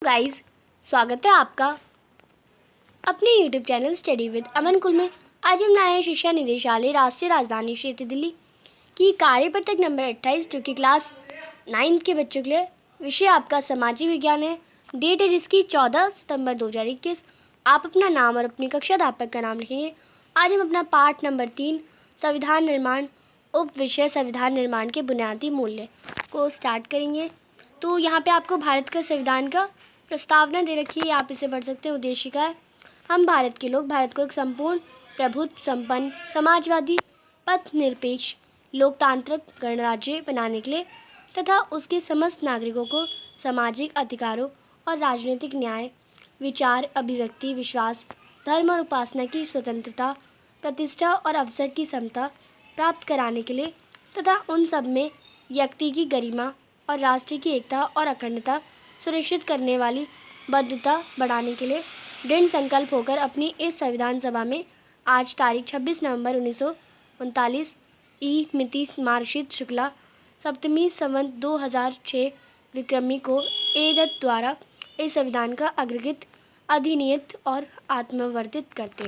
Guys, स्वागत है आपका अपने यूट्यूब चैनल स्टडी विद अमन कुल में। आज हम आए हैं शिक्षा निदेशालय राष्ट्रीय राजधानी क्षेत्र दिल्ली की कार्यपत्रक नंबर 28 जो कि क्लास 9 के बच्चों के लिए। विषय आपका सामाजिक विज्ञान है। डेट है जिसकी 14 सितंबर 2021। आप अपना नाम और अपनी कक्षा अध्यापक का नाम लिखेंगे। आज हम अपना पाठ नंबर 3 संविधान निर्माण उप विषय संविधान निर्माण के बुनियादी मूल्य को स्टार्ट करेंगे। तो यहाँ पे आपको भारत का संविधान का प्रस्तावना दे रखी है, आप इसे पढ़ सकते हैं। उद्देशिका है, हम भारत के लोग भारत को एक संपूर्ण प्रभुत्व संपन्न समाजवादी पथ निरपेक्ष लोकतांत्रिक गणराज्य बनाने के लिए तथा उसके समस्त नागरिकों को सामाजिक अधिकारों और राजनीतिक न्याय विचार अभिव्यक्ति विश्वास धर्म और उपासना की स्वतंत्रता प्रतिष्ठा और अवसर की समता प्राप्त कराने के लिए तथा उन सब में व्यक्ति की गरिमा और राष्ट्र की एकता और अखंडता सुनिश्चित करने वाली बद्धता बढ़ाने के लिए दृढ़ संकल्प होकर अपनी इस संविधान सभा में आज तारीख 26 नवंबर 1939 ई मिति मार्गशीर्ष शुक्ला सप्तमी संवत 2006 विक्रमी को एदत्त द्वारा इस संविधान का अग्रगीत अधिनियत और आत्मवर्तित करते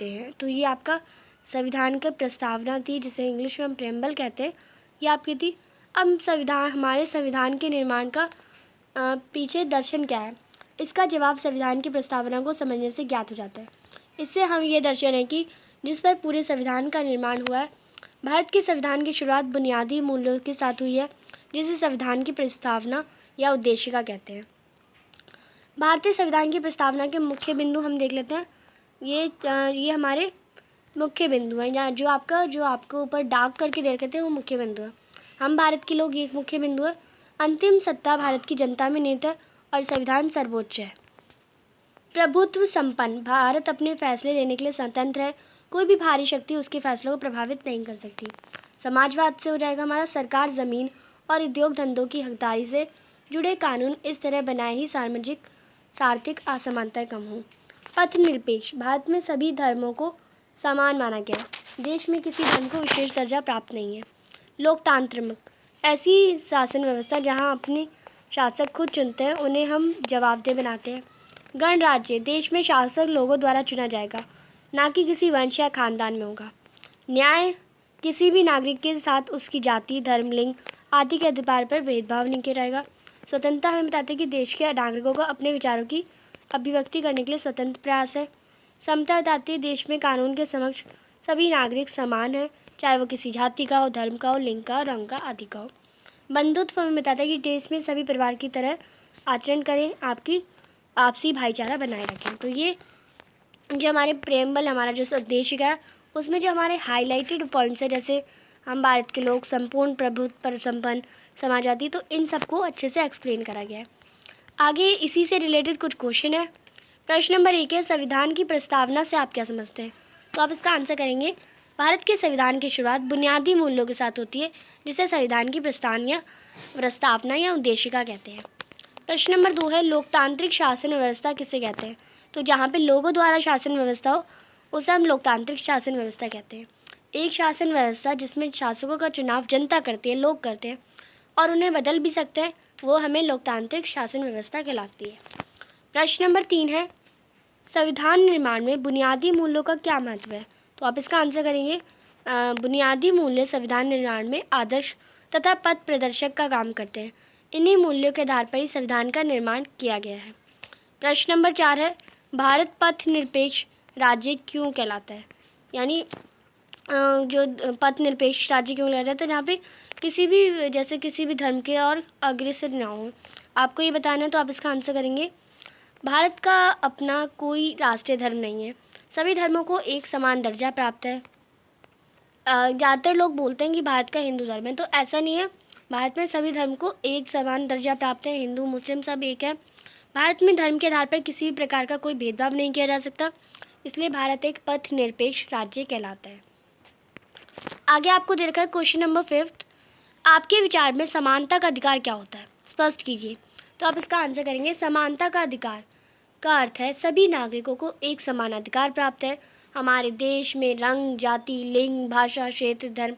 हैं। तो ये आपका संविधान का प्रस्तावना थी, जिसे इंग्लिश में हम प्रेम्बल कहते हैं। ये आपकी थी। अब हमारे संविधान के निर्माण का पीछे दर्शन क्या है, इसका जवाब संविधान की प्रस्तावना को समझने से ज्ञात हो जाता है। इससे हम ये दर्शन है कि जिस पर पूरे संविधान का निर्माण हुआ है। भारत के संविधान की शुरुआत बुनियादी मूल्यों के साथ हुई है, जिसे संविधान की प्रस्तावना या उद्देशिका कहते हैं। भारतीय संविधान की प्रस्तावना के मुख्य बिंदु हम देख लेते हैं। ये हमारे मुख्य बिंदु हैं, या जो आपको ऊपर डार्क करके दे रखे थे वो मुख्य बिंदु है। हम भारत के लोग, ये एक मुख्य बिंदु है। अंतिम सत्ता भारत की जनता में निहित है और संविधान सर्वोच्च है। प्रभुत्व संपन्न, भारत अपने फैसले लेने के लिए स्वतंत्र है। कोई भी भारी शक्ति उसके फैसलों को प्रभावित नहीं कर सकती। समाजवाद से हो जाएगा हमारा, सरकार जमीन और उद्योग धंधों की हकदारी से जुड़े कानून इस तरह बनाए ही सामाजिक आर्थिक असमानता कम हो। पथ निरपेक्ष, भारत में सभी धर्मों को समान माना गया है। देश में किसी धर्म को विशेष दर्जा प्राप्त नहीं है। लोकतांत्रिक, ऐसी शासन व्यवस्था जहां अपने शासक खुद चुनते हैं, उन्हें हम जवाबदेह बनाते हैं। गणराज्य, देश में शासक लोगों द्वारा चुना जाएगा, ना कि किसी वंश या खानदान में होगा। न्याय, किसी भी नागरिक के साथ उसकी जाति धर्म लिंग आदि के अधिकार पर भेदभाव नहीं किया जाएगा। स्वतंत्रता हमें बताते हैं कि देश के नागरिकों को अपने विचारों की अभिव्यक्ति करने के लिए स्वतंत्र प्रयास है। समता बताती है, देश में कानून के समक्ष सभी नागरिक समान हैं, चाहे वो किसी जाति का हो, धर्म का हो, लिंग का, रंग का आदि का हो। बंधुत्व हमें बताता है कि देश में सभी परिवार की तरह आचरण करें, आपकी आपसी भाईचारा बनाए रखें। तो ये जो हमारे प्रेम्बल, हमारा जो उद्देशिका है, उसमें जो हमारे हाईलाइटेड पॉइंट्स है, जैसे हम भारत के लोग संपूर्ण प्रभुत्व पर संपन्न समाजवादी, तो इन सबको अच्छे से एक्सप्लेन करा गया है। आगे इसी से रिलेटेड कुछ क्वेश्चन है। प्रश्न नंबर 1 है, संविधान की प्रस्तावना से आप क्या समझते हैं? तो आप इसका आंसर करेंगे, भारत के संविधान की शुरुआत बुनियादी मूल्यों के साथ होती है, जिसे संविधान की प्रस्तावना या उद्देशिका कहते हैं। प्रश्न नंबर 2 है, लोकतांत्रिक शासन व्यवस्था किसे कहते हैं? तो जहाँ पे लोगों द्वारा शासन व्यवस्था हो, उसे हम लोकतांत्रिक शासन व्यवस्था कहते हैं। एक शासन व्यवस्था जिसमें शासकों का चुनाव जनता करती है, लोग करते हैं और उन्हें बदल भी सकते हैं, वो हमें लोकतांत्रिक शासन व्यवस्था कहलाती है। प्रश्न नंबर 3 है, संविधान निर्माण में बुनियादी मूल्यों का क्या महत्व है? तो आप इसका आंसर करेंगे, बुनियादी मूल्य संविधान निर्माण में आदर्श तथा पथ प्रदर्शक का काम करते हैं। इन्हीं मूल्यों के आधार पर ही संविधान का निर्माण किया गया है। प्रश्न नंबर 4 है, भारत पथ निरपेक्ष राज्य क्यों कहलाता है? यानी जो पथ निरपेक्ष राज्य क्यों कहलाता है? तो यहाँ पे किसी भी धर्म के और अग्रसर ना हो, आपको ये बताना है। तो आप इसका आंसर करेंगे, भारत का अपना कोई राष्ट्रीय धर्म नहीं है, सभी धर्मों को एक समान दर्जा प्राप्त है। ज़्यादातर लोग बोलते हैं कि भारत का हिंदू धर्म है, तो ऐसा नहीं है। भारत में सभी धर्म को एक समान दर्जा प्राप्त है, हिंदू मुस्लिम सब एक है। भारत में धर्म के आधार पर किसी भी प्रकार का कोई भेदभाव नहीं किया जा सकता, इसलिए भारत एक पथ निरपेक्ष राज्य कहलाता है। आगे आपको दे रखा है क्वेश्चन नंबर 5, आपके विचार में समानता का अधिकार क्या होता है? स्पष्ट कीजिए। तो आप इसका आंसर करेंगे, समानता का अधिकार का अर्थ है सभी नागरिकों को एक समान अधिकार प्राप्त है। हमारे देश में रंग जाति लिंग भाषा क्षेत्र धर्म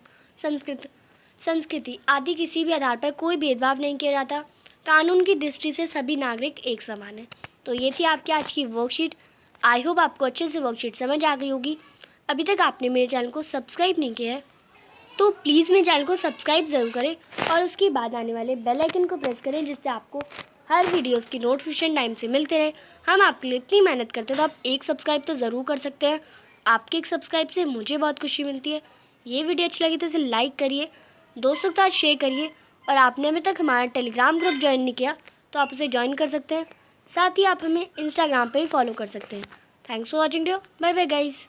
संस्कृति आदि किसी भी आधार पर कोई भेदभाव नहीं किया जाता। कानून की दृष्टि से सभी नागरिक एक समान हैं। तो ये थी आपकी आज की वर्कशीट। आई होप आपको अच्छे से वर्कशीट समझ आ गई होगी। अभी तक आपने मेरे चैनल को सब्सक्राइब नहीं किया है तो प्लीज़ मेरे चैनल को सब्सक्राइब ज़रूर करें और उसके बाद आने वाले बेल आइकन को प्रेस करें, जिससे आपको हर वीडियोस की नोटिफिकेशन टाइम से मिलते रहे। हम आपके लिए इतनी मेहनत करते हैं तो आप एक सब्सक्राइब तो ज़रूर कर सकते हैं। आपके एक सब्सक्राइब से मुझे बहुत खुशी मिलती है। ये वीडियो अच्छी लगी तो इसे लाइक करिए, दोस्तों के साथ शेयर करिए, और आपने अभी तक हमारा टेलीग्राम ग्रुप ज्वाइन नहीं किया तो आप उसे ज्वाइन कर सकते हैं। साथ ही आप हमें इंस्टाग्राम पर भी फॉलो कर सकते हैं। Thanks for watching video. Bye bye guys.